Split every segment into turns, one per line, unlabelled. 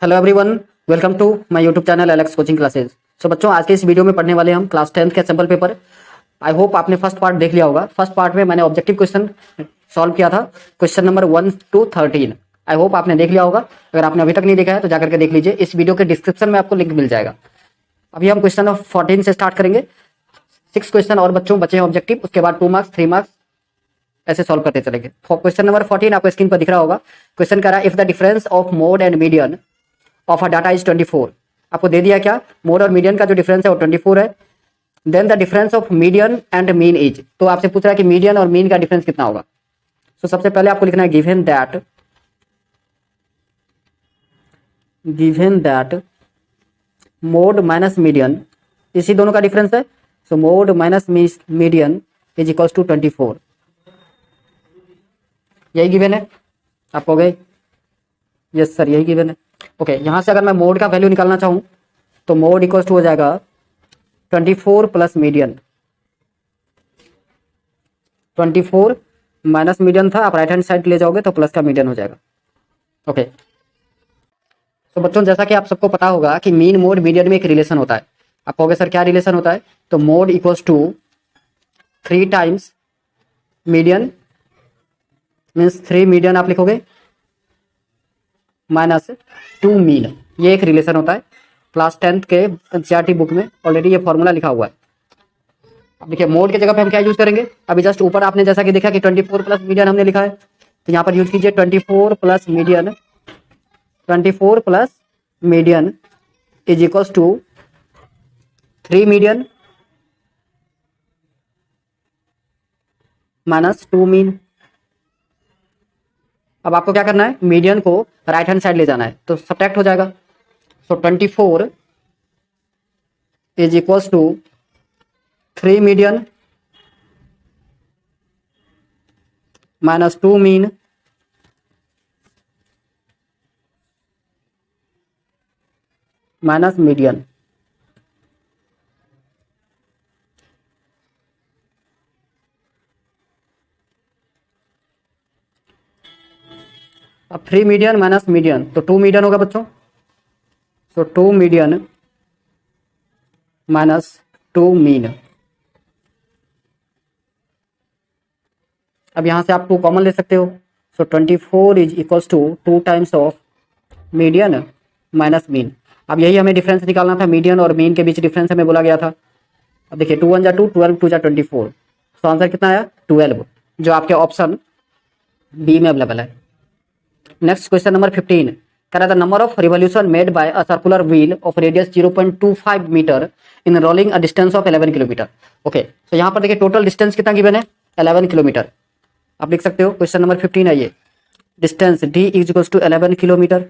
Hello everyone, welcome to my YouTube channel Alex coaching classes. So बच्चों, आज के इस वीडियो में पढ़ने वाले हम क्लास 10th के सैंपल पेपर। आई होप आपने फर्स्ट पार्ट देख लिया होगा। फर्स्ट पार्ट में मैंने ऑब्जेक्टिव क्वेश्चन सॉल्व किया था, question number 1 to 13। I hope आपने देख लिया होगा। अगर आपने अभी तक नहीं देखा है तो जाकर के देख लीजिए, इस वीडियो के डिस्क्रिप्शन में आपको लिंक मिल जाएगा। अभी हम क्वेश्चन नंबर 14 से स्टार्ट करेंगे। 6 क्वेश्चन और बच्चों बचे हैं ऑब्जेक्टिव, उसके बाद 2 मार्क्स 3 मार्क्स ऐसे सॉल्व करते चलेंगे। क्वेश्चन नंबर 14 आपको स्क्रीन पर दिख रहा होगा। क्वेश्चन कह रहा है if the difference of mode and median of a data is 24। आपको दे दिया क्या, मोड और मीडियन का जो डिफरेंस है वो 24 है। Then the difference of median and mean is, तो आपसे पूछ रहा है कि मीडियन और मीन का डिफरेंस कितना होगा। तो सबसे पहले आपको लिखना है given that mode minus median, इसी दोनों का डिफरेंस है। So mode minus median is equals to 24। यही गिवन है आपको, गए? यस सर, यही गिवन है। ओके, यहां से अगर मैं मोड का वैल्यू निकालना चाहूं तो मोड इक्वल्स टू हो जाएगा 24 प्लस मीडियन। 24 माइनस मीडियन था, आप राइट हैंड साइड ले जाओगे तो प्लस का मीडियन हो जाएगा। ओके, तो बच्चों जैसा कि आप सबको पता होगा कि मीन मोड मीडियन में एक रिलेशन होता है। आप कहोगे सर क्या रिलेशन होता है, तो mode equals to 3 times median, means 3 median आप लिखोगे माइनस 2 मीन। ये एक रिलेशन होता है। क्लास 10th के एनसीईआरटी बुक में ऑलरेडी ये फॉर्मूला लिखा हुआ है। अब देखिए मोड की जगह पे हम क्या यूज करेंगे, अभी जस्ट ऊपर आपने जैसा कि देखा कि 24 प्लस मीडियन हमने लिखा है, तो यहाँ पर यूज कीजिए 24 plus median. 24 plus median is equals to 3 median minus 2 mean. अब आपको क्या करना है, मीडियन को राइट हैंड साइड ले जाना है, तो सब्ट्रैक्ट हो जाएगा। So 24 is equals to 3 median minus 2 mean minus median. अब 3 मीडियन माइनस मीडियन तो 2 मीडियन होगा बच्चों। So 2 median minus 2 mean. अब यहां से आप 2 कॉमन ले सकते हो। So 24 is equals to 2 times of median minus mean. अब यही हमें डिफरेंस निकालना था, मीडियन और मीन के बीच डिफरेंस हमें बोला गया था। अब देखिए 2 1 जा 2, 12 2 जा 24, तो आंसर कितना आया 12, जो आपके ऑप्शन बी में अवेलेबल है। नेक्स्ट क्वेश्चन नंबर 15 कह रहा था number of revolution made by a circular wheel of radius 0.25 metre in rolling a distance of 11 kilometre. Okay, तो यहाँ पर देखिए टोटल डिस्टेंस कितना गिवन है, 11 किलोमीटर। आप लिख सकते हो क्वेश्चन नंबर 15 है ये, distance D is equals to 11 kilometre.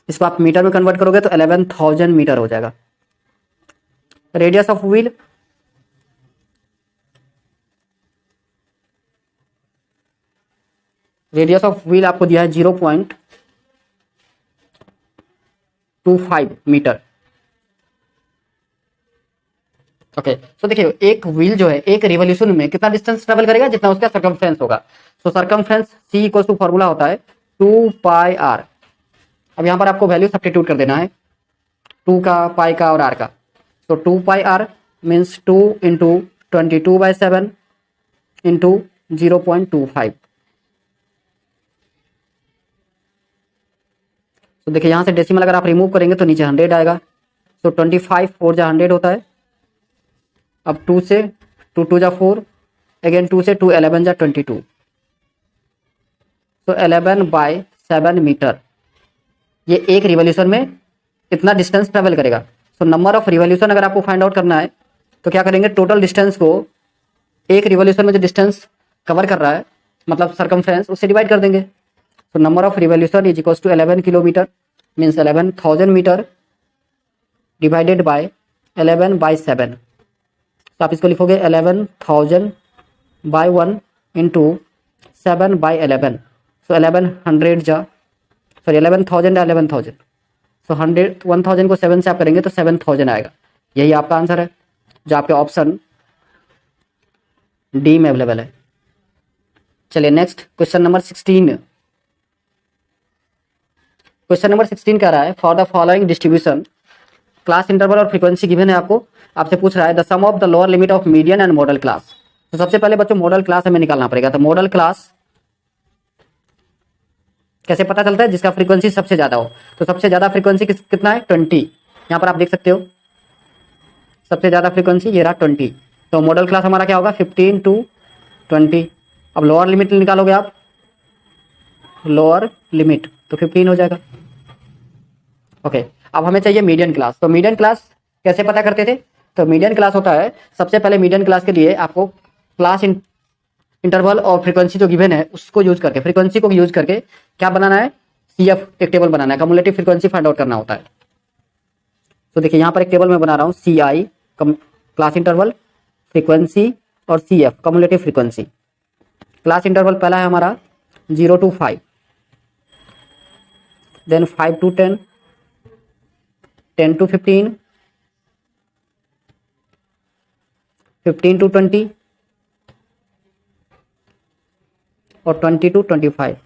इसको आप मीटर में कन्वर्ट करोगे तो 11,000 मीटर हो जाएगा। Radius of wheel, radius of wheel आपको दिया है 0.25 मीटर। ओके, तो देखिए एक व्हील जो है एक रिवॉल्यूशन में कितना डिस्टेंस ट्रेवल करेगा, जितना उसका सर्कमफ्रेंस होगा। तो circumference C equals to formula होता है 2 पाई आर। अब यहाँ पर आपको वैल्यू सब्स्टिट्यूट कर देना है, 2 का, पाई का और आर का। तो 2 पाई आर मीन्स 2 इंटू 22/7 इंटू 0.25। तो देखिए यहाँ से डेसिमल अगर आप रिमूव करेंगे तो नीचे 100 आएगा। तो 25 4 जा 100 होता है। अब 2 से 2 2 जा 4, अगेन 2 से 2 11 जा 22, तो 11/7 मीटर ये एक रिवॉल्यूशन में इतना डिस्टेंस ट्रेवल करेगा। तो नंबर ऑफ रिवॉल्यूशन अगर आपको फाइंड आउट करना है तो क्या करेंगे, टोटल डिस्टेंस को एक रिवॉल्यूशन में जो डिस्टेंस कवर कर रहा है मतलब सर्कमफ्रेंस, उससे डिवाइड कर देंगे। तो number of revolution is equals to 11 kilometre means 11,000 metre divided by 11/7। तो आप इसको लिखोगे 11,000/1 इंटू 7/11। सो 1100 जा, सॉरी 11,000 या 11,000, सो 100 को 7 से आप करेंगे तो 7,000 आएगा। यही आपका आंसर है, जो आपके ऑप्शन डी में अवेलेबल है। चलिए next question number 16 question number 16 कह रहा है for the following distribution class interval और फ्रीक्वेंसी गिवन है आपको, आपसे पूछ रहा है the sum of the lower limit of median and modal class. तो सबसे पहले बच्चों मॉडल क्लास हमें निकालना पड़ेगा। तो मॉडल क्लास कैसे पता चलता है? जिसका फ्रीक्वेंसी सबसे ज्यादा हो। तो सबसे ज्यादा फ्रीक्वेंसी कितना है? 20। यहाँ पर आप देख सकते हो सबसे ज्यादा फ्रीक्वेंसी ये रहा 20। तो मॉडल क्लास हमारा क्या होगा? 15 to 20। अब लोअर लिमिट निकालोगे आप, लोअर लिमिट तो 15 हो जाएगा। ओके, अब हमें चाहिए मीडियन क्लास। तो मीडियन क्लास कैसे पता करते थे? तो मीडियन क्लास होता है, सबसे पहले मीडियन क्लास के लिए आपको क्लास इंटरवल और फ्रीक्वेंसी जो गिवन है उसको यूज करके, फ्रीक्वेंसी को यूज करके क्या बनाना है? सीएफ एक टेबल बनाना है, कम्युलेटिव फ्रीक्वेंसी फाइंड आउट करना होता है। तो देखिए यहाँ पर एक टेबल मैं बना रहा हूँ, सी आई क्लास इंटरवल, फ्रीक्वेंसी और CF cumulative frequency. Class interval पहला है हमारा 0 to 5, then 5 to 10, 10 to 15, 15 to 20 और 20 to 25।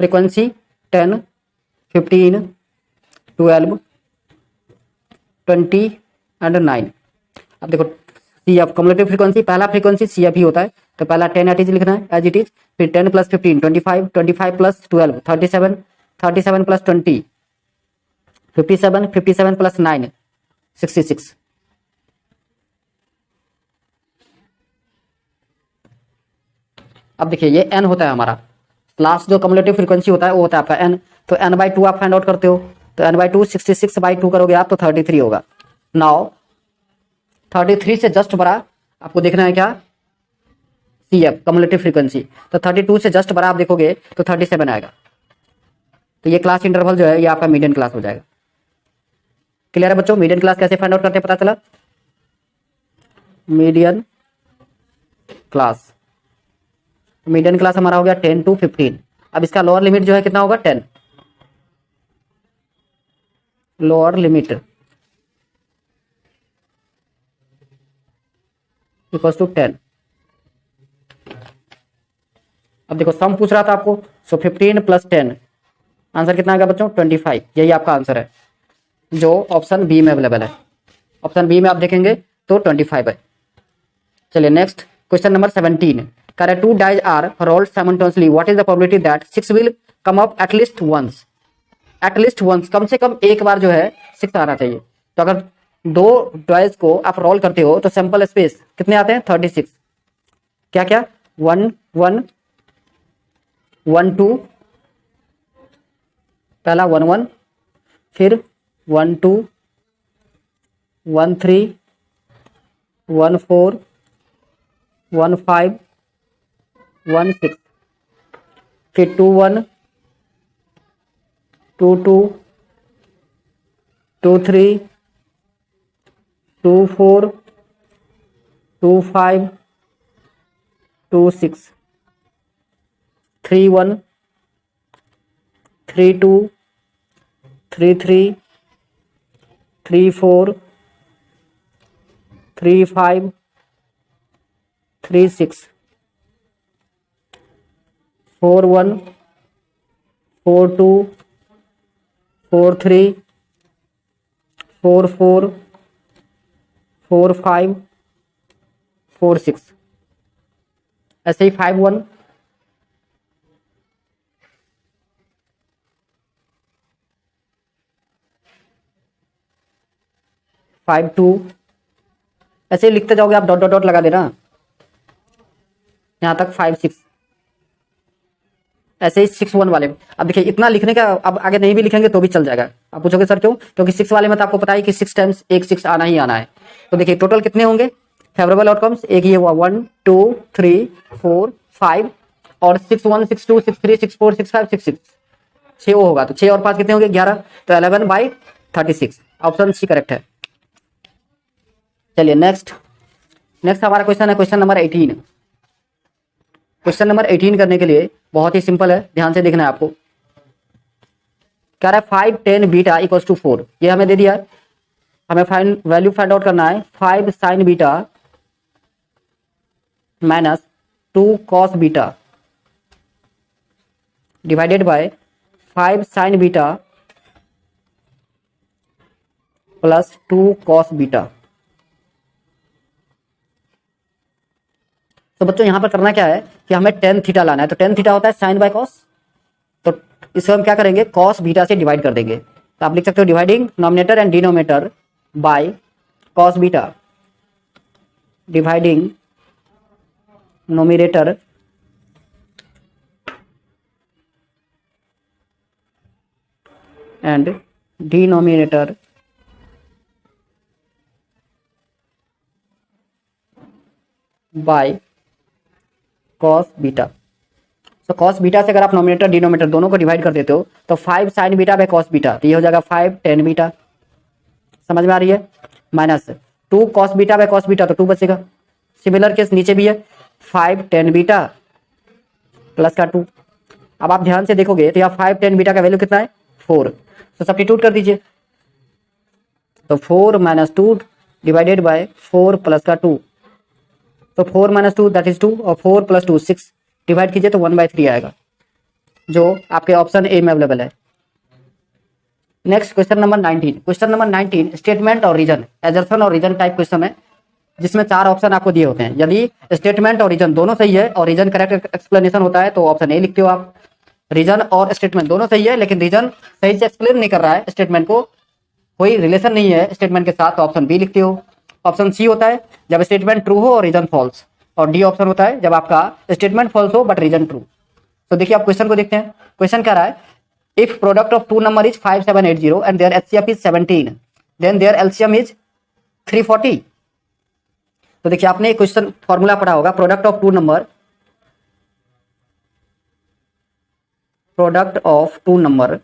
Frequency 10, 15, 12, 20 and 9। अब देखो सीएफ कम्युलेटिव फ्रीक्वेंसी, पहला फ्रीक्वेंसी सीएफ ही होता है। तो पहला 10 एट इज लिखना है एज इट इज, फिर 10 प्लस 15 25, 25 प्लस 12 37, 37 प्लस 20 57, 57 प्लस 9 66। अब देखिए ये n होता है हमारा, लास्ट जो कम्युलेटिव फ्रीक्वेंसी होता है वो होता है आपका n। तो n/2 आप फाइंड आउट करते हो, तो n/2 66/2 करोगे आप तो 33 होगा। नाउ 33 से जस्ट बड़ा आपको देखना है क्या? CF cumulative frequency. तो 32 से जस्ट बड़ा आप देखोगे तो 37 आएगा। तो ये क्लास इंटरवल जो है ये आपका मीडियन क्लास हो जाएगा। क्लियर है बच्चों? मीडियन क्लास कैसे फाइंड आउट करते हैं पता चला? मीडियन क्लास, मीडियन क्लास हमारा हो गया 10 to 15। अब इसका लोअर लिमिट जो है कितना होगा? 10। Lower limit equals to 10। अब देखो सम पूछ रहा था आपको, सो 15 प्लस 10 आंसर कितना आएगा बच्चों? 25। यही आपका आंसर है जो ऑप्शन बी में अवेलेबल है। ऑप्शन बी में आप देखेंगे तो 25 है। चलिए नेक्स्ट क्वेश्चन नंबर 17 कह रहा है 2 dice are rolled simultaneously, what is the probability that 6 will come up at least once? At least once, कम से कम एक बार जो है 6 आना चाहिए। तो अगर 2 डाइज को आप रोल करते हो तो सैंपल स्पेस कितने आते हैं? 36। क्या क्या? 1 1 1 2, पहला 1 1, फिर 1 2, 1 3, 1 4, 1 5, 1 6, फिर 2 1, 2 2, 2 3, 2 4, 2 5, 2 6, 3 1, 3 2, 3 3, 3 4, 3 5, 3 6, 4 1, 4 2, 4 3, 4 4, 4 5, 4 6। ऐसे ही 5 1, 5 2, ऐसे ही लिखते जाओगे आप, डॉट डॉट डॉट लगा देना यहां तक 5 6। ऐसे ही 6 1 वाले। अब देखिए इतना लिखने का, अब आगे नहीं भी लिखेंगे तो भी चल जाएगा। आप पूछोगे सर क्यों? क्योंकि 6 वाले में तो आपको पता है कि 6 टाइम्स एक 6 आना ही आना है। तो देखिए टोटल कितने होंगे फेवरेबल आउटकम्स? एक ये हुआ 1 2 3 4 5 और 6 1 6 2 6 3 6 4 6 5 6 6, 6 वो होगा। तो 6 और 5 कितने होंगे? 11। तो 11/36 ऑप्शन सी करेक्ट है। चलिए नेक्स्ट हमारा क्वेश्चन है क्वेश्चन नंबर 18। क्वेश्चन नंबर 18 करने के लिए बहुत ही सिंपल है, ध्यान से देखना है आपको। कह रहा है 5 10 बीटा इक्वल्स टू 4, ये हमें दे दिया है। हमें वैल्यू फाइंड आउट करना है 5 sin beta minus 2 cos beta divided by 5 sign beta plus 2 cos beta. तो बच्चों यहां पर करना क्या है कि हमें टेन थीटा लाना है। तो टेन थीटा होता है साइन बाय कॉस, तो इसे हम क्या करेंगे, कॉस बीटा से डिवाइड कर देंगे। तो आप लिख सकते हो dividing nominator and denominator by cos beta dividing nominator and denominator by cos beta. तो कॉस बीटा से अगर आप नोमिनेटर डिनोमिनेटर दोनों को डिवाइड कर देते हो तो 5 sign beta by cos beta, तो ये हो जाएगा 5 टेन बीटा। समझ में आ रही है? Minus 2 cos beta by cos beta, तो 2 बचेगा। सिमिलर केस नीचे भी है, 5 टेन बीटा प्लस का 2। अब आप ध्यान से देखोगे तो यहाँ 5 टेन बीटा का वैल्यू कितना है, 4। तो सब्स्टिट्यूट कर दीजिए, तो 4 माइनस 2 डिवाइडेड बाय 4 प्लस का 2, तो 4 माइनस 2 दैट इज 2 और 4 प्लस 2 6, डिवाइड कीजिए तो 1/3 आएगा, जो आपके ऑप्शन ए में अवेलेबल है। Next question number 19। Question number 19 statement और रीजन, एजर्शन और रीजन टाइप क्वेश्चन है, जिसमें 4 ऑप्शन आपको दिए होते हैं। यदि स्टेटमेंट और रीजन दोनों सही है और रीजन करेक्ट एक्सप्लेनेशन होता है तो ऑप्शन ए लिखते हो आप। रीजन और स्टेटमेंट दोनों सही है लेकिन रीजन सही से एक्सप्लेन नहीं कर रहा है, स्टेटमेंट को कोई रिलेशन नहीं है स्टेटमेंट के साथ, तो ऑप्शन बी लिखते हो। ऑप्शन सी होता है जब स्टेटमेंट ट्रू हो और रीजन फॉल्स, और डी ऑप्शन होता है जब आपका स्टेटमेंट फॉल्स हो बट रीजन ट्रू। तो देखिए आप क्वेश्चन को देखते हैं। क्वेश्चन कह रहा है if product of two number is 5780 and their HCF is 17 then their LCM is 340। तो देखिए आपने एक क्वेश्चन फॉर्मूला पढ़ा होगा, product of two number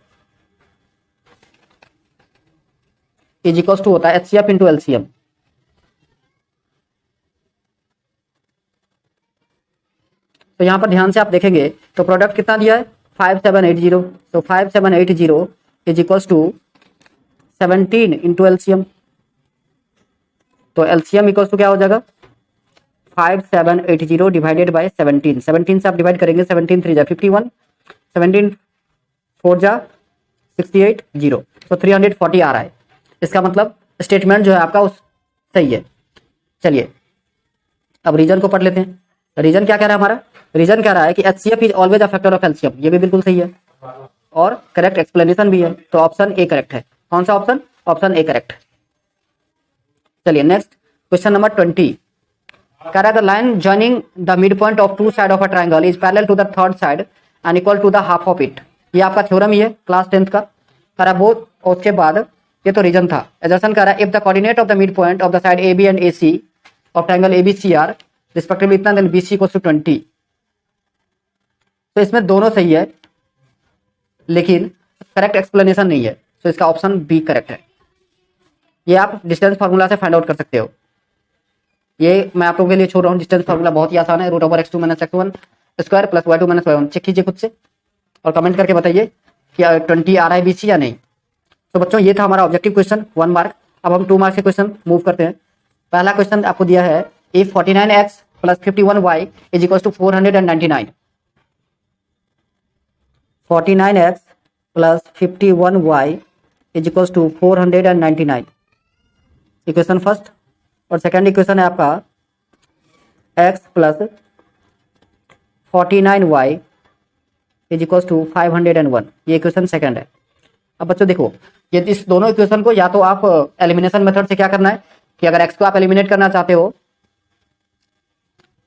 is equals to होता है एचसीएफ इंटू एलसीएम। तो यहां पर ध्यान से आप देखेंगे तो प्रोडक्ट कितना दिया है 5780, तो 5780 is equals to 17 into LCM. तो एलसीएम इक्वल्स टू क्या हो जाएगा 5780 डिवाइडेड बाय 17, 17 से आप डिवाइड करेंगे, 17 3 जा 51, 17 4 जा 68 0, तो 340 आ रहा है। इसका मतलब स्टेटमेंट जो है आपका उस सही है। चलिए अब रीजन को पढ़ लेते हैं। रीजन क्या कह रहा है हमारा, रीजन कह रहा है कि HCF is always a factor of LCM, ये भी बिल्कुल सही है और करेक्ट एक्सप्लेनेशन भी है, तो ऑप्शन ए करेक्ट है। कौन सा ऑप्शन, ऑप्शन ए करेक्ट। चलिए नेक्स्ट क्वेश्चन नंबर 20 कह रहा है the line joining the mid point of two side of a triangle is parallel to the third side and equal to the half of it. ये आपका theorem ही है class 10th का। कह रहा है वो उसके बाद ये तो रीजन था। एजर्शन कह रहा है if the coordinate of the mid point of the side A B and A C of triangle A B C are respectively इतना then B C equals to 20। तो इसमें दोनों सही है लेकिन करेक्ट एक्सप्लेनेशन नहीं है, तो इसका ऑप्शन बी करेक्ट है। ये आप डिस्टेंस फार्मूला से फाइंड आउट कर सकते हो। ये मैं आप लोगों के लिए छोड़ रहा हूँ, डिस्टेंस फार्मूला बहुत ही आसान है, √x2 - x1 square plus y2 - y1। Check कीजिए खुद से और कमेंट करके बताइए कि 20 आ रहा है बीसी या नहीं। तो बच्चों ये था हमारा ऑब्जेक्टिव क्वेश्चन 1 मार्क। अब हम 2 मार्क्स के क्वेश्चन मूव करते हैं। पहला क्वेश्चन आपको दिया है if 49x plus 51y is equal to 499। 49x plus 51y is equal to 499, equation first. और सेकेंड इक्वेशन है आपका x plus 49y is equal to 501, ये इक्वेशन सेकेंड है। अब बच्चों देखो ये इस दोनों इक्वेशन को या तो आप एलिमिनेशन मेथड से क्या करना है कि अगर x को आप एलिमिनेट करना चाहते हो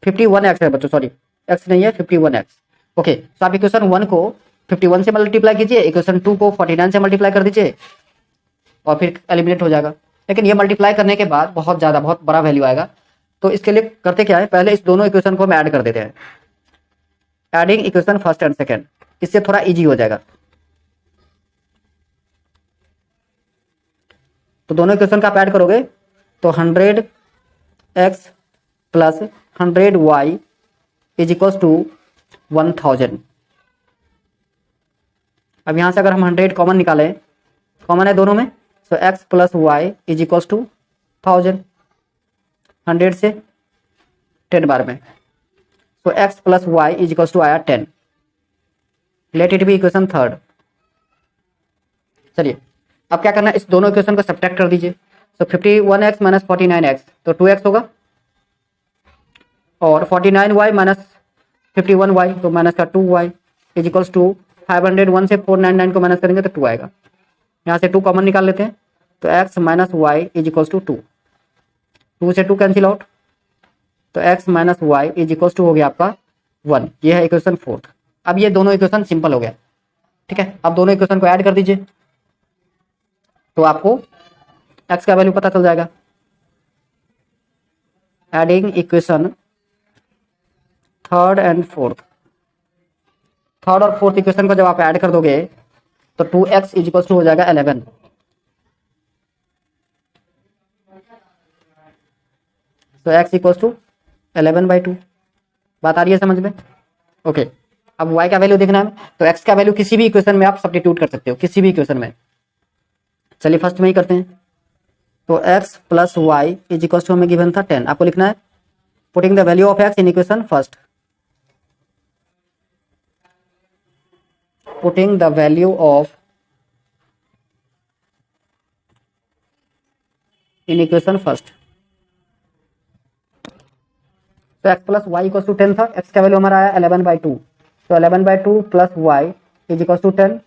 51x है बच्चों, सॉरी x नहीं है 51x। ओके तो आप इक्वेशन 1 को 51 से मल्टीप्लाई कीजिए, इक्वेशन 2 को 49 से मल्टीप्लाई कर दीजिए और फिर एलिमिनेट हो जाएगा। लेकिन ये मल्टीप्लाई करने के बाद बहुत बड़ा वैल्यू आएगा, तो इसके लिए करते क्या है पहले इस दोनों इक्वेशन को हम ऐड कर देते हैं। Adding equation first and second, इससे थोड़ा इजी हो जाएगा। तो दोनों इक्वेशन का आप ऐड करोगे तो 100x plus 100y is equal to 1000। अब यहां से अगर हम 100 कॉमन निकालें, कॉमन है दोनों में, तो x plus y is equal to 1000। 100 से 10 बार में तो x plus y is equal to आया 10। Let it be equation third. चलिए अब क्या करना है, इस दोनों इक्वेशन को सब्ट्रैक्ट कर दीजिए। तो 51x माइनस 49x तो 2x होगा, और 49y माइनस 51y तो माइनस का 2y इज इक्वल्स टू 501 से 499 को माइनस करेंगे तो 2 आएगा। यहाँ से 2 कॉमन निकाल लेते हैं, तो x minus y is equals to 2, 2 से 2 कैंसिल आउट, तो x minus y is equals to हो गया आपका 1। ये है इक्वेशन फोर्थ। अब ये दोनों इक्वेशन सिंपल हो गया, ठीक है। अब दोनों इक्वेशन को ऐड कर दीजिए तो आपको x का वैल्यू पता चल जाएगा। Adding equation third and fourth, third और फोर्थ इक्वेशन को जब आप ऐड कर दोगे तो 2x इज इक्वल टू हो जाएगा 11। तो x इक्वल टू 11/2। बात आ रही है समझ में? ओके। अब y का वैल्यू देखना है, तो x का वैल्यू किसी भी इक्वेशन में आप सब्स्टिट्यूट कर सकते हो, किसी भी इक्वेशन में। चलिए फर्स्ट में ही करते हैं। तो x plus y is equal to हमें गिवन था 10। आपको लिखना है putting the value of x in equation first, putting the value of in equation first. तो x plus y equal to 10 था, x का वैल्यू हमारा आया 11/2, तो 11/2 plus y is equal to 10,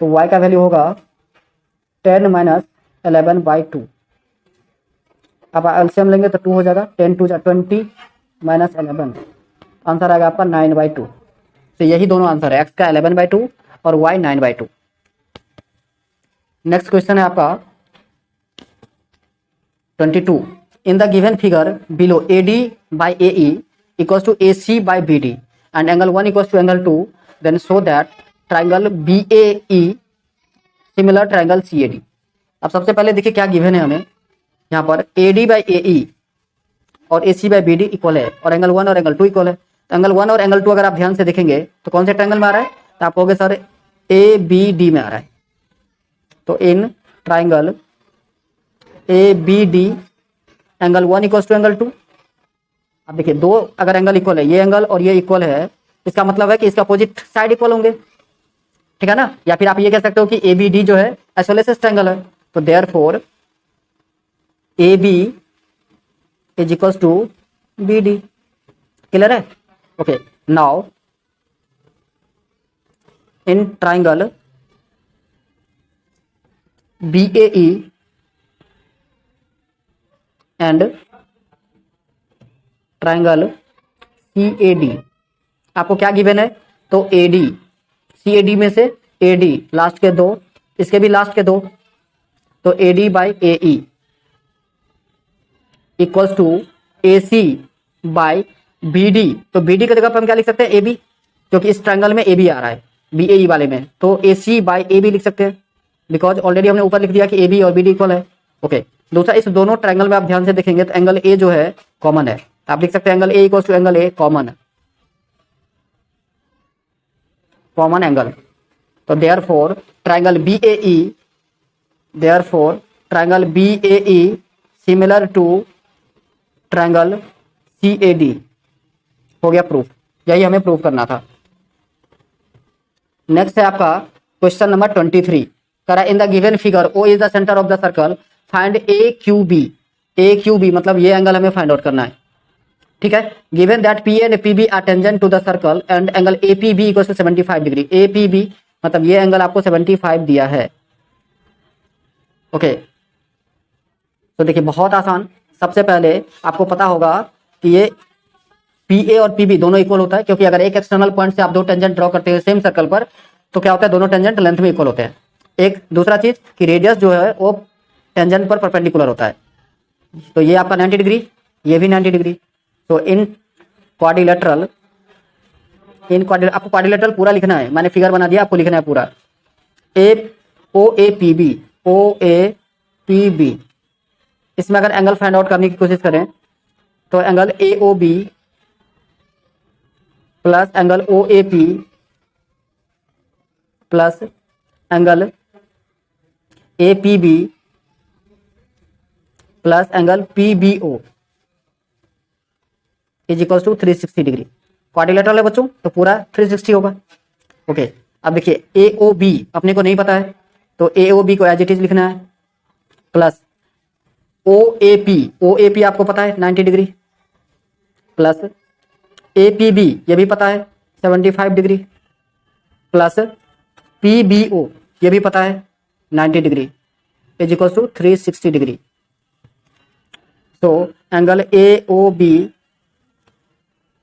तो y का वैल्यू होगा 10 माइनस 11/2। अब एलसीएम लेंगे तो 2 हो जाएगा, 10 2 20 माइनस 11, आंसर आएगा आपका 9/2। तो यही दोनों आंसर है, x का 11/2 और y 9/2। नेक्स्ट क्वेश्चन है आपका 22। In the given figure below AD by AE equals to AC by BD and angle 1 equals to angle 2, then show that triangle BAE similar triangle CAD। अब सबसे पहले देखिए क्या गिवन है हमें, यहाँ पर AD by AE और AC by BD इक्वल है, और एंगल 1 और एंगल 2 इक्वल है। तो एंगल 1 और एंगल 2 अगर आप ध्यान से देखेंगे तो कौन से ट्रायंगल में आ रहा है, तो आप कहोगे सर ABD में आ रहा है। तो in triangle ABD angle 1 equal to angle 2। अब देखिए दो अगर एंगल इक्वल है, ये एंगल और ये इक्वल है, इसका मतलब है कि इसका अपोजिट साइड इक्वल होंगे, ठीक है ना। या फिर आप ये कह सकते हो कि ABD जो है आइसोसेलेस ट्रायंगल है, तो therefore AB is equal to BD। Clear है? Okay. Now in triangle BAE and triangle CAD आपको क्या गिवन है, तो AD CAD में से AD लास्ट के दो, इसके भी लास्ट के दो, तो AD by AE equals to AC by BD। तो BD की जगह पर हम क्या लिख सकते हैं, AB, क्योंकि इस ट्रायंगल में AB आ रहा है BAE वाले में, तो AC बाई AB लिख सकते हैं, बिकॉज ऑलरेडी हमने ऊपर लिख दिया कि AB और BD इक्वल है। ओके। दूसरा, इस दोनों ट्रायंगल में आप ध्यान से देखेंगे तो एंगल A जो है कॉमन है, आप लिख सकते हैं angle A equal to angle A common है, कॉमन एंगल। तो therefore triangle BAE similar to triangle CAD। हो गया प्रूफ, यही हमें प्रूफ करना था। नेक्स्ट है आपका क्वेश्चन नंबर 23। करा in the given figure O is the centre of the circle, find AQB मतलब ये एंगल हमें फाइंड आउट करना है, ठीक है। Given that PA and PB are tangent to the circle and angle APB equal to 75 degree. APB मतलब ये angle आपको 75 दिया है, ओके। तो देखिए बहुत आसान, सबसे पहले आपको पता होगा कि ये PA और PB दोनों इक्वल होता है, क्योंकि अगर एक एक्सटर्नल पॉइंट से आप दो टेंजेंट ड्रॉ करते हैं सेम सर्कल पर, तो क्या होता है, दोनों टेंजेंट लेंथ में इक्वल होते हैं। एक दूसरा चीज कि रेडियस जो है वो टेंजेंट पर परपेंडिकुलर होता है, तो ये आपका 90 डिग्री, ये भी 90 डिग्री। तो इन क्वाड्रिलेटरल आपको क्वाड्रिलेटरल पूरा लिखना है, मैंने फिगर बना दिया, आपको लिखना है पूरा। OAPB इसमें अगर एंगल फाइंड आउट करने की कोशिश करें तो angle AOB plus angle OAP plus angle APB plus angle PBO is equal to 360 degree. Quadrilateral है बच्चों तो पूरा 360 होगा। ओके, अब देखिए ए ओ बी अपने को नहीं पता है तो ए ओ बी को एज इट इज लिखना है, प्लस ओ ए पी आपको पता है 90 degree, plus A P B ये भी पता है 75 degree, plus P B O ये भी पता है 90 degree is equal to 360 degree. तो angle A O B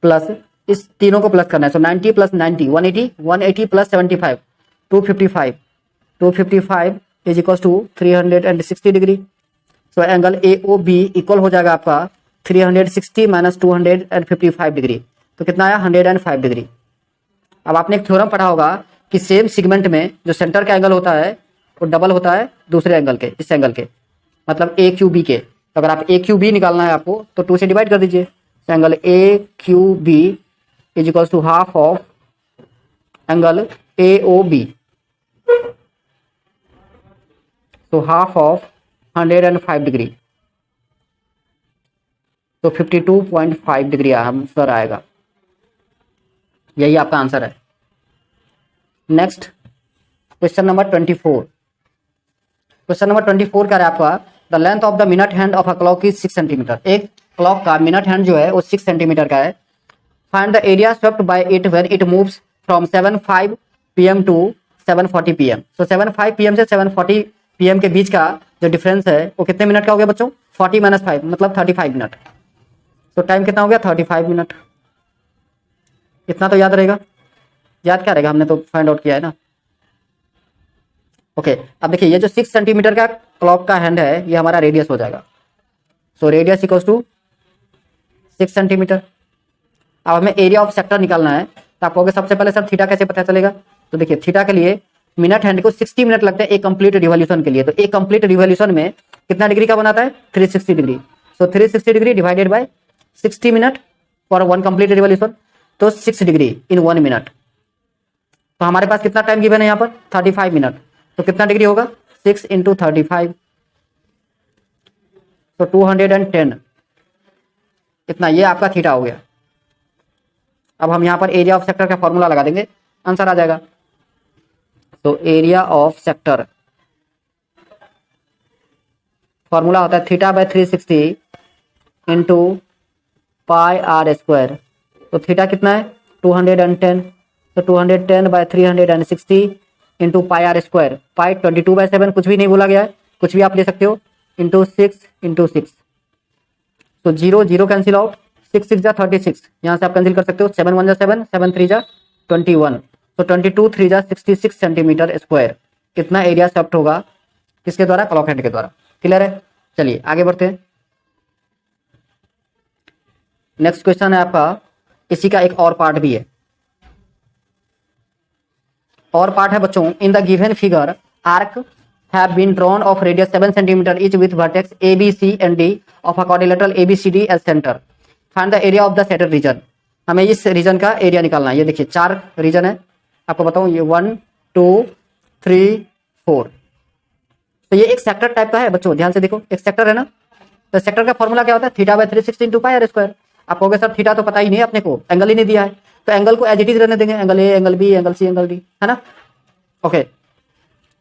plus इस तीनों को प्लस करना है, so 90 plus 90 180, 180 plus 75 255, 255 is equal to 360 degree. So angle A O B equal हो जाएगा आपका 360 माइनस 255 डिग्री, तो कितना आया 105 डिग्री। अब आपने एक थ्योरम पढ़ा होगा कि सेम सेगमेंट में जो सेंटर का एंगल होता है वो डबल होता है दूसरे एंगल के, इस एंगल के, मतलब ए क्यू बी के। तो अगर आप ए क्यू बी निकालना है आपको तो 2 से डिवाइड कर दीजिए, तो angle A Q B is equal to half of angle A O B, तो हाफ ऑफ 105 डिग्री, तो 52.5 डिग्री आंसर आएगा। यही आपका आंसर है। Next question number 24। Question number 24 क्या है आपका, the length of the minute hand of a clock is 6 centimetre. एक क्लॉक का मिनट हैंड जो है वो 6 सेंटीमीटर का है। Find the area swept bye it when it moves from 7:05 PM to 7:40 PM. So 7:05 PM से 7:40 पीएम के बीच का जो डिफरेंस है वो कितने मिनट का हो गया बच्चों, 40 माइनस 5 मतलब 35 मिनट। तो टाइम कितना हो गया 35 मिनट। इतना तो याद रहेगा, याद क्या रहेगा, हमने तो फाइंड आउट किया है ना। ओके, अब देखिए ये जो 6 सेंटीमीटर का क्लॉक का हैंड है ये हमारा रेडियस हो जाएगा। So radius equals to 6 centimetre. अब हमें एरिया ऑफ सेक्टर निकालना है, तो आप कहोगे सबसे पहले सर थीटा कैसे पता चलेगा। तो देखिए थीटा के लिए मिनट हैंड को 60 मिनट लगते हैं एक कंप्लीट रिवॉल्यूशन के लिए। तो एक कंप्लीट रिवॉल्यूशन में कितना डिग्री का बनाता है 360 degree. So 360 degree divided by 60 minute for 1 complete revolution, तो 6 डिग्री इन 1 मिनट। तो हमारे पास कितना टाइम गिवन है यहाँ पर 35 मिनट, तो कितना डिग्री होगा 6 इंटू 35, तो 210 इतना, ये आपका थीटा हो गया। अब हम यहाँ पर एरिया ऑफ सेक्टर का फॉर्मूला लगा देंगे, आंसर आ जाएगा। तो एरिया ऑफ सेक्टर फॉर्मूला होता है theta by 360 into pi r square. तो थीटा कितना है 210, तो 210 by 360 into pi r square, pi 22/7 कुछ भी नहीं बोला गया है, कुछ भी आप ले सकते हो, इंटू 6 इंटू 6। तो 0 0 कैंसिल आउट, 6 6 जा 36, यहाँ से आप कैंसिल कर सकते हो, 7 1 जा 7, 7 3 जा 21, तो 22 3 जा 66 सेंटीमीटर स्क्वायर। कितना एरिया स्वेप्ट होगा किसके द्वारा, क्लॉक हैंड के द्वारा। क्लियर है, चलिए आगे बढ़ते हैं। नेक्स्ट क्वेश्चन है आपका, इसी का एक और पार्ट भी है, और पार्ट है बच्चों, in the given figure arc have been drawn of radius 7 cm each with vertex A, B, C and D of a quadrilateral ABCD as center. Find the area of the shaded region. हमें इस reason का area निकालना है। ये देखिए 4 reason है, आपको बताऊं ये 1 2 3 4। तो ये एक सेक्टर टाइप का है बच्चों, ध्यान से देखो, एक सेक्टर है ना। तो सेक्टर का फॉर्मूला क्या होता है theta by 360 into pi r square. आप कहोगे सर थीटा तो पता ही नहीं है अपने को, एंगल ही नहीं दिया है, तो एंगल को एज इट इज रहने देंगे, angle A angle B angle C angle D, है ना। ओके,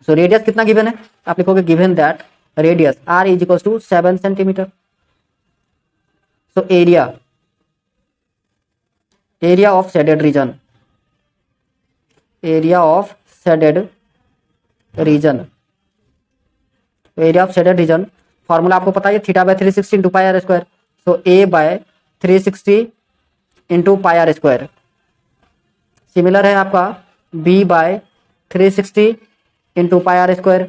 सो रेडियस कितना गिवन है, आप लिखोगे given that radius r is equal to 7 centimetre. So area of shaded region, area of shaded region, area of shaded region formula आपको पता है theta by 360 into pi r square. So A by 360 into pi r square. Similar है आपका B by 360 into pi r square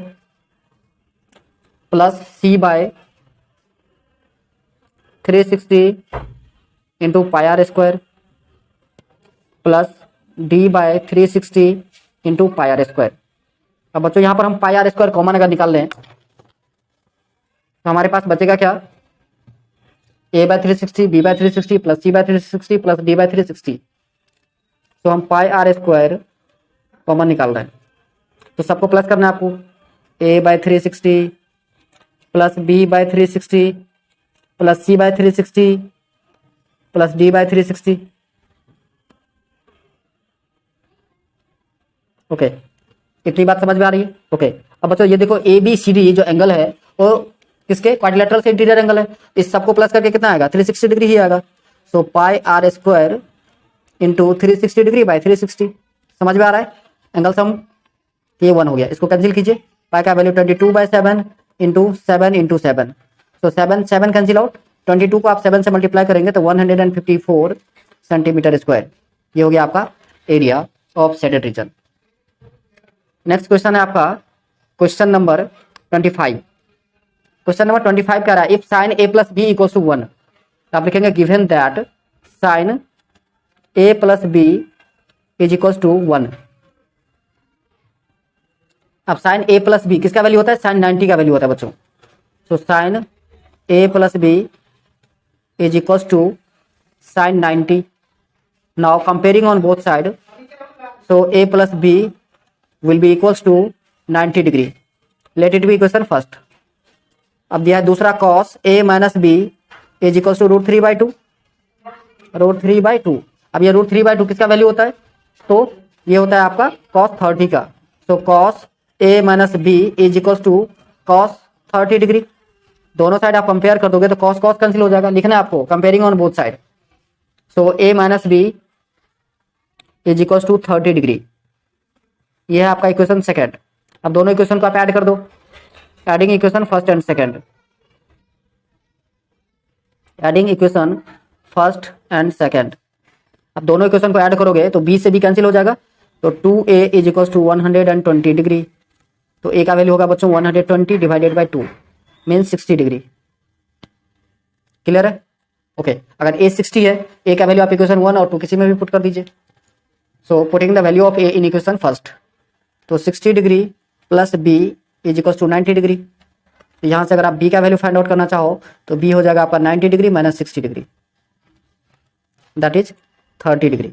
plus C by 360 into pi r square plus D by 360 into pi r square. अब बच्चों यहाँ पर हम पाई r square common अगर निकाल लें तो हमारे पास बचेगा क्या, ए by 360 B by 360 plus C by 360 plus D by 360। तो हम पाई आर स्क्वायर कॉमन निकाल रहे हैं, तो सबको प्लस करना है आपको, a by 360 plus B by 360 plus C by 360 plus D by 360। Okay, इतनी बात समझ में आ रही है? ओके, अब बच्चों ये देखो ABCD जो एंगल है वो किसके क्वाड्रिलेटरल से इंटीरियर एंगल है, इस सबको प्लस करके कितना आएगा 360 डिग्री ही आएगा। So pi r square into 360 degree by 360, समझ में आ रहा है एंगल सम, ये 1 हो गया, इसको कैंसिल कीजिए, पाई का वैल्यू 22/7 इंटू 7 इंटू 7, तो 7 कैंसिल आउट, 22 को आप 7 से मल्टीप्लाई करेंगे तो 154 सेंटीमीटर स्क्वायर, ये हो गया आपका area of shaded reason. Next question है आपका क्वेश्चन नंबर 25। क्वेश्चन नंबर 25 कह रहा है if sine A plus B equal to 1, आप लिखेंगे given that sine A plus B is equal to 1। अब साइन A प्लस बी किसका वैल्यू होता है, साइन 90 का वैल्यू होता है बच्चों। So sine A plus B is equal to sine 90। Now comparing on both side, so A plus B will be equals to 90 degree, let it be equation first. अब दिया है दूसरा cos A minus B is equals to √3/2, √3/2। अब ये √3/2 किसका value होता है, तो ये होता है आपका cos 30 का। So cos A minus B is equals to cos 30 degree, दोनों साइड आप कंपेयर कर दोगे तो cos cos कैंसिल हो जाएगा, लिखना है आपको comparing on both side. So A minus B is equals to 30 degree, ये है आपका इक्वेशन सेकंड। अब दोनों इक्वेशन को आप ऐड कर दो, adding equation first and second, adding equation first and second. अब दोनों इक्वेशन को ऐड करोगे तो b से b कैंसिल हो जाएगा, तो 2a is equal to 120 degree, तो a का वैल्यू होगा बच्चों 120 divided by 2 mean 60 degree. Clear है? ओके, अगर a 60 है, a का वैल्यू आप इक्वेशन 1 और 2 किसी में भी पुट कर दीजिए। So putting the value of a in equation first, तो 60 degree plus b is equal to 90 degree. तो यहाँ से अगर आप b का वैल्यू फाइंड आउट करना चाहो तो b हो जाएगा आपका 90 degree minus 60 degree, that is 30 degree.